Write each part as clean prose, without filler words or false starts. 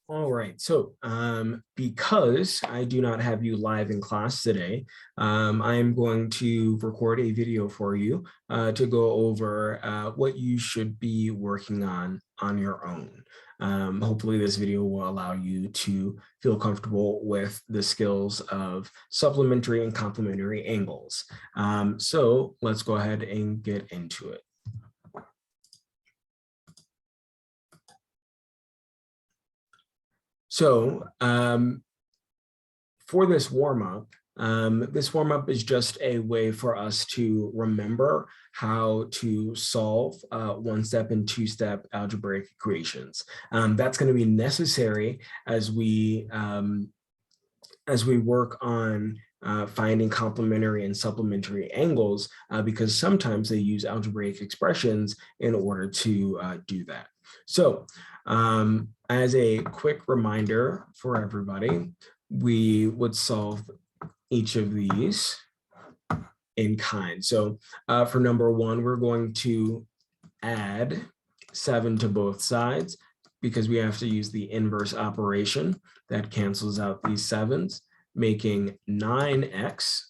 All right, so because I do not have you live in class today, I am going to record a video for you to go over what you should be working on your own. Hopefully this video will allow you to feel comfortable with the skills of supplementary and complementary angles. So let's go ahead and get into it. So for this warm-up is just a way for us to remember how to solve one-step and two-step algebraic equations. That's going to be necessary as we work on finding complementary and supplementary angles because sometimes they use algebraic expressions in order to do that. So as a quick reminder for everybody, we would solve each of these in kind. So for number one, we're going to add 7 to both sides because we have to use the inverse operation that cancels out these 7s, making 9x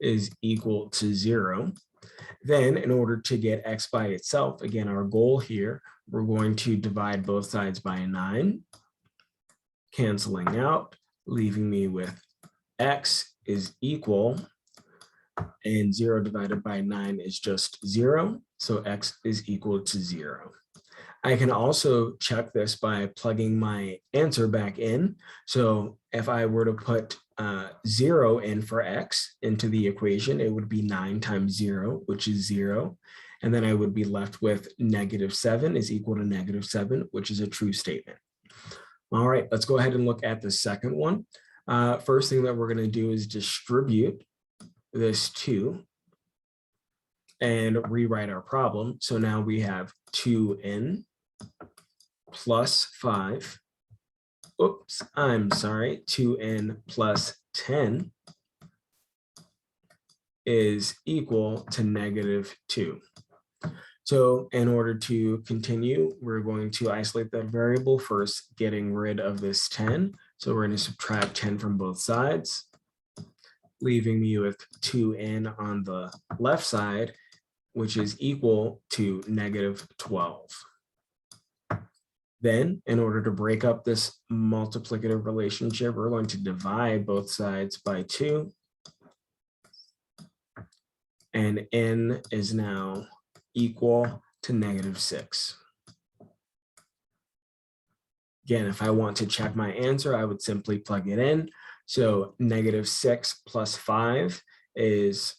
is equal to 0. Then in order to get x by itself, again, our goal here, we're going to divide both sides by 9, canceling out, leaving me with x is equal, and 0 divided by 9 is just 0, so x is equal to 0. I can also check this by plugging my answer back in. So if I were to put 0 in for x into the equation, it would be 9 times 0, which is 0. And then I would be left with -7 is equal to -7, which is a true statement. All right, let's go ahead and look at the second one. First thing that we're going to do is distribute this 2 and rewrite our problem. So now we have 2n plus 5. Oops, I'm sorry, 2n plus 10 is equal to -2. So in order to continue, we're going to isolate that variable first, getting rid of this 10. So we're going to subtract 10 from both sides, leaving me with 2n on the left side, which is equal to -12. Then, in order to break up this multiplicative relationship, we're going to divide both sides by 2. And n is now equal to -6. Again, if I want to check my answer, I would simply plug it in. So -6 plus 5 is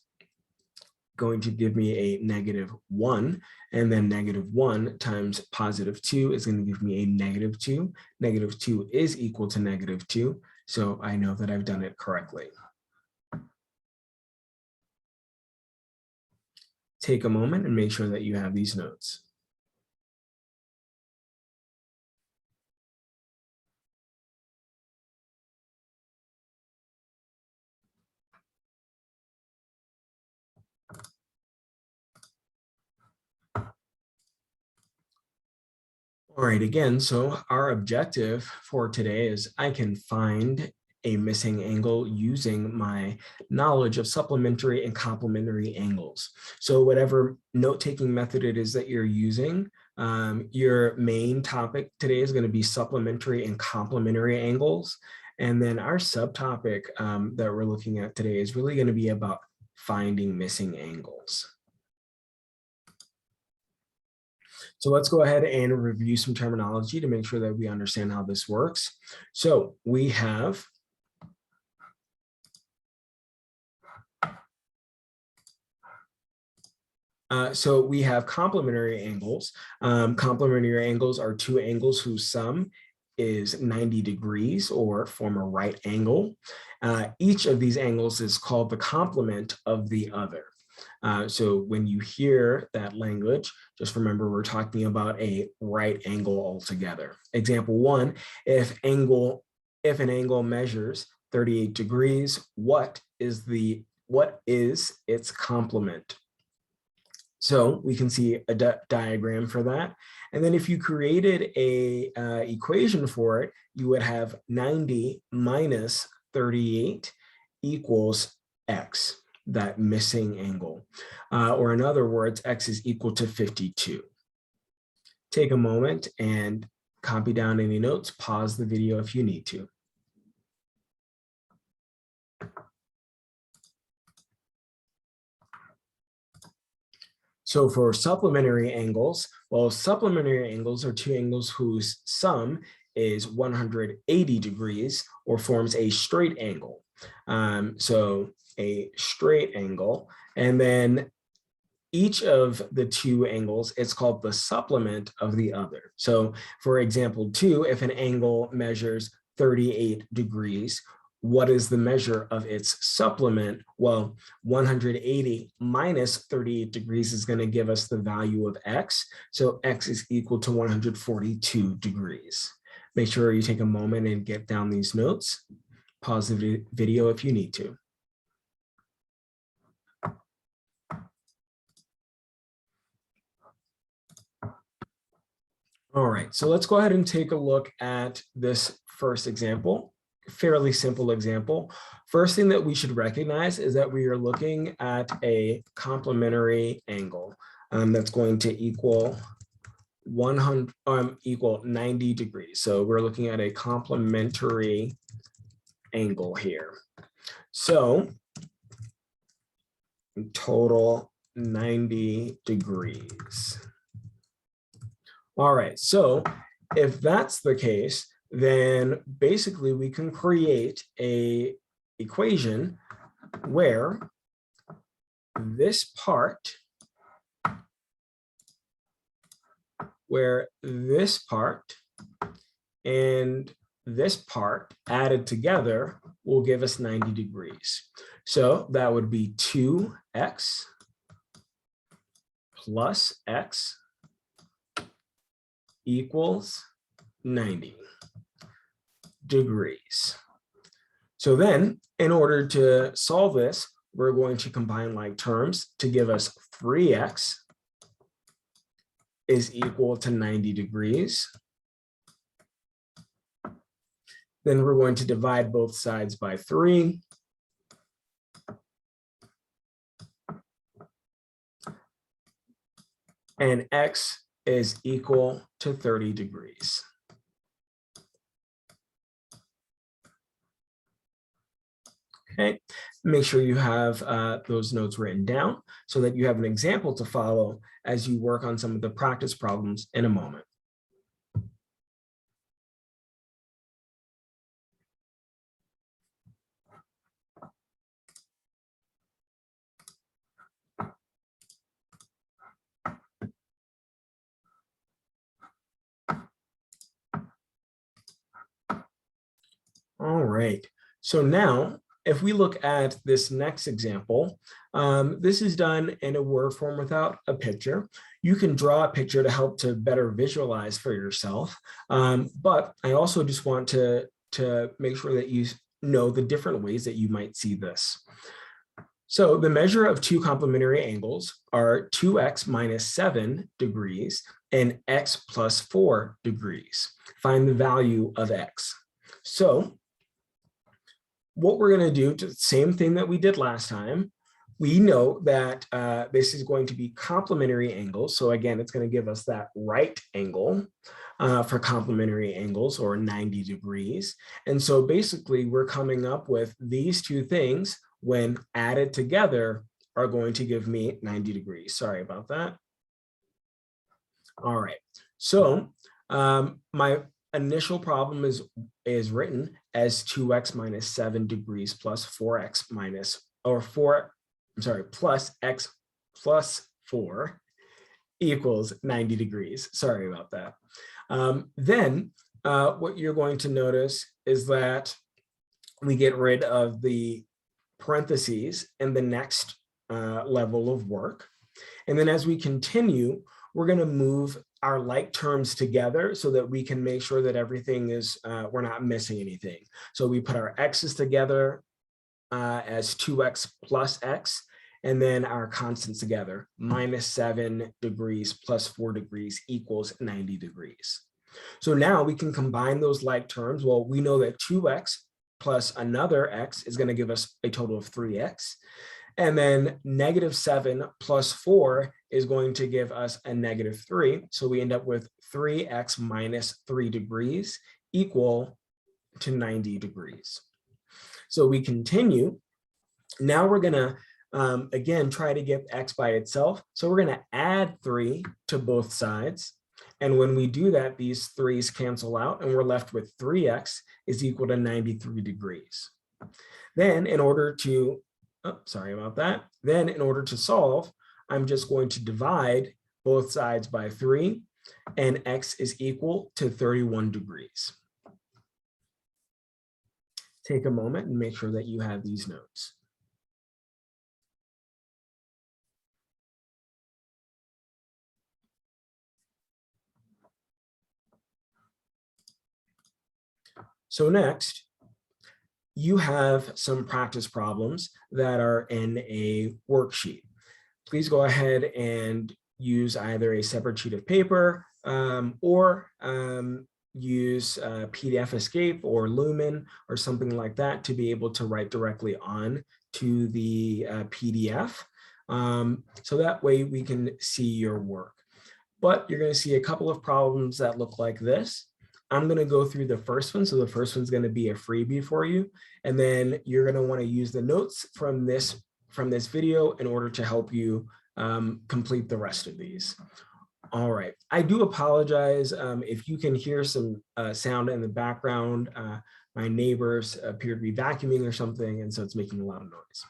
going to give me a -1, and then -1 times +2 is going to give me a -2. -2 is equal to -2, so I know that I've done it correctly. Take a moment and make sure that you have these notes. All right, again, so our objective for today is I can find a missing angle using my knowledge of supplementary and complementary angles. So whatever note-taking method it is that you're using, your main topic today is going to be supplementary and complementary angles. And then our subtopic that we're looking at today is really going to be about finding missing angles. So let's go ahead and review some terminology to make sure that we understand how this works. So we have complementary angles. Complementary angles are two angles whose sum is 90 degrees or form a right angle. Each of these angles is called the complement of the other. So when you hear that language, just remember we're talking about a right angle altogether. Example 1, if an angle measures 38 degrees, what is its complement? So we can see a diagram for that. And then if you created a equation for it, you would have 90 minus 38 equals x, that missing angle. Or in other words, x is equal to 52. Take a moment and copy down any notes, pause the video if you need to. So for supplementary angles, well, supplementary angles are two angles whose sum is 180 degrees or forms a straight angle. So a straight angle, and then each of the two angles, it's called the supplement of the other. So for example, 2, if an angle measures 38 degrees, what is the measure of its supplement? Well, 180 minus 38 degrees is going to give us the value of x. So x is equal to 142 degrees. Make sure you take a moment and get down these notes. Pause the video if you need to. All right, so let's go ahead and take a look at this first example. Fairly simple example. First thing that we should recognize is that we are looking at a complementary angle that's going to equal 90 degrees. So we're looking at a complementary angle here. So total 90 degrees. All right, so if that's the case, then basically we can create a equation where this part and this part added together will give us 90 degrees. So that would be 2x plus x equals 90 degrees. So then, in order to solve this, we're going to combine like terms to give us 3x is equal to 90 degrees. Then we're going to divide both sides by 3. And x is equal to 30 degrees. Okay, make sure you have those notes written down so that you have an example to follow as you work on some of the practice problems in a moment. All right, so now if we look at this next example, this is done in a word form without a picture. You can draw a picture to help to better visualize for yourself. But I also just want to make sure that you know the different ways that you might see this. So the measure of two complementary angles are 2x minus 7 degrees and x plus 4 degrees. Find the value of x. So what we're going to do, same thing that we did last time. We know that this is going to be complementary angles. So again, it's going to give us that right angle for complementary angles, or 90 degrees. And so basically, we're coming up with these two things when added together are going to give me 90 degrees. Sorry about that. All right. So my initial problem is written as 2x minus 7 degrees plus 4x minus, or plus x plus 4 equals 90 degrees. Sorry about that. Then what you're going to notice is that we get rid of the parentheses in the next level of work. And then as we continue, we're going to move our like terms together so that we can make sure that everything is, we're not missing anything. So we put our x's together as 2x plus x, and then our constants together, -7 degrees plus 4 degrees equals 90 degrees. So now we can combine those like terms. Well, we know that 2x plus another x is going to give us a total of 3x. And then -7 plus 4 is going to give us a -3. So we end up with 3x minus 3 degrees equal to 90 degrees. So we continue. Now we're going to, again, try to get x by itself. So we're going to add 3 to both sides. And when we do that, these 3's cancel out, and we're left with 3x is equal to 93 degrees. Then in order to, sorry about that. Then in order to solve, I'm just going to divide both sides by 3, and x is equal to 31 degrees. Take a moment and make sure that you have these notes. So next, you have some practice problems that are in a worksheet. Please go ahead and use either a separate sheet of paper or use PDF Escape or Lumen or something like that to be able to write directly on to the PDF. So that way we can see your work. But you're going to see a couple of problems that look like this. I'm going to go through the first one. So the first one's going to be a freebie for you. And then you're going to want to use the notes from this video in order to help you complete the rest of these. All right. I do apologize if you can hear some sound in the background. My neighbors appear to be vacuuming or something, and so it's making a lot of noise.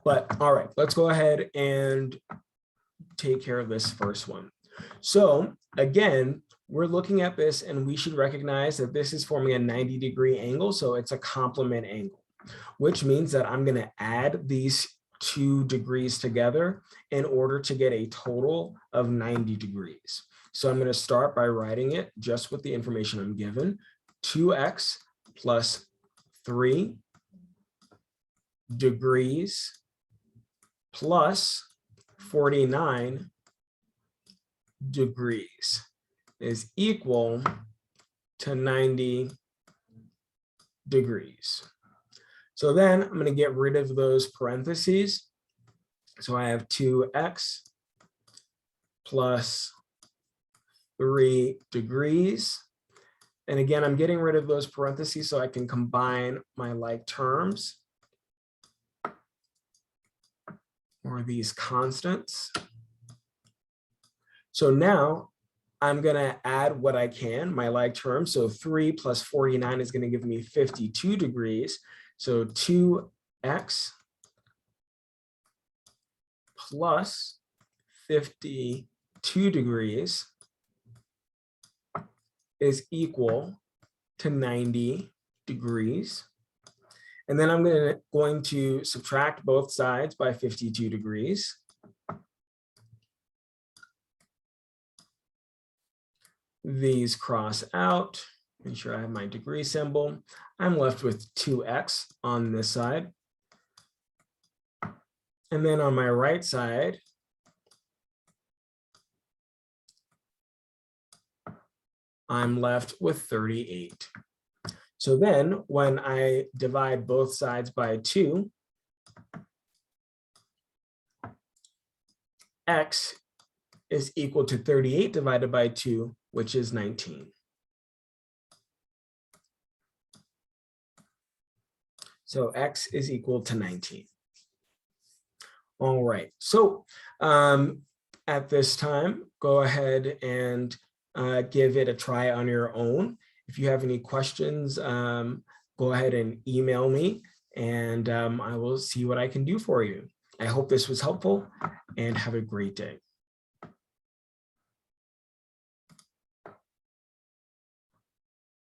But all right, let's go ahead and take care of this first one. So again, we're looking at this and we should recognize that this is forming a 90-degree angle. So it's a complement angle, which means that I'm going to add these 2 degrees together in order to get a total of 90 degrees. So I'm going to start by writing it just with the information I'm given. 2x plus 3 degrees plus 49 degrees is equal to 90 degrees. So then I'm going to get rid of those parentheses. So I have 2x plus 3 degrees. And again, I'm getting rid of those parentheses so I can combine my like terms or these constants. So now I'm going to add what I can, my like terms. So 3 plus 49 is going to give me 52 degrees. So 2x plus 52 degrees is equal to 90 degrees. And then I'm going to subtract both sides by 52 degrees. These cross out. Make sure I have my degree symbol. I'm left with 2x on this side. And then on my right side, I'm left with 38. So then when I divide both sides by 2, x is equal to 38 divided by 2, which is 19. So x is equal to 19. All right, so at this time, go ahead and give it a try on your own. If you have any questions, go ahead and email me and I will see what I can do for you. I hope this was helpful and have a great day.